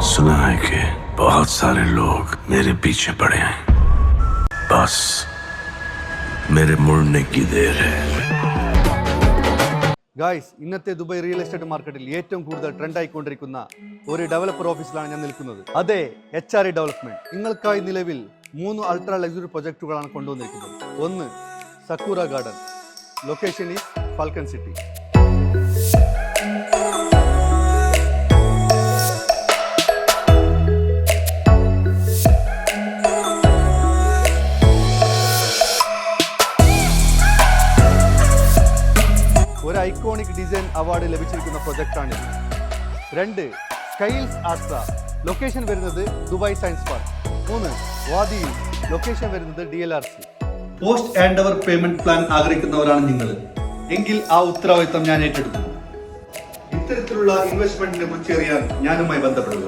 सुना है कि बहुत सारे लोग मेरे पीछे पड़े हैं, बस मेरे मुड़ने की देर है. ഗായ്സ്, ഇന്നത്തെ ദുബായ് റിയൽ എസ്റ്റേറ്റ് മാർക്കറ്റിൽ ഏറ്റവും കൂടുതൽ ട്രെൻഡായിക്കൊണ്ടിരിക്കുന്ന ഒരു ഡെവലപ്പർ ഓഫീസിലാണ് ഞാൻ നിൽക്കുന്നത്. അതെ, HRE ഡെവലപ്മെന്റ്. നിങ്ങൾക്കായി നിലവിൽ 3 അൾട്രാ ലക്സറി പ്രൊജക്ടുകളാണ് കൊണ്ടുവന്നിരിക്കുന്നത്. ഒന്ന് Sakura garden, location is Falcon City. ഒരു ഐക്കോണിക് ഡിസൈൻ അവാർഡ് ലഭിച്ചിരിക്കുന്ന പ്രൊജക്റ്റാണിത്. 2 സ്കൈൽസ് ആസ്ട്ര, ലൊക്കേഷൻ വരുന്നത് Dubai Science Park. 3 Wadi, location വരുന്നത് DLRC. Post and over payment plan ആഗ്രഹിക്കുന്നവരാണ് നിങ്ങൾ എങ്കിൽ ആ ഉത്തരവാദിത്തം ഞാൻ ഏറ്റെടുക്കുന്നു. ഇത്തരത്തിലുള്ള ഇൻവെസ്റ്റ്മെന്റിനെ കുറിച്ച് അറിയാൻ ഞാനുമായി ബന്ധപ്പെടുക.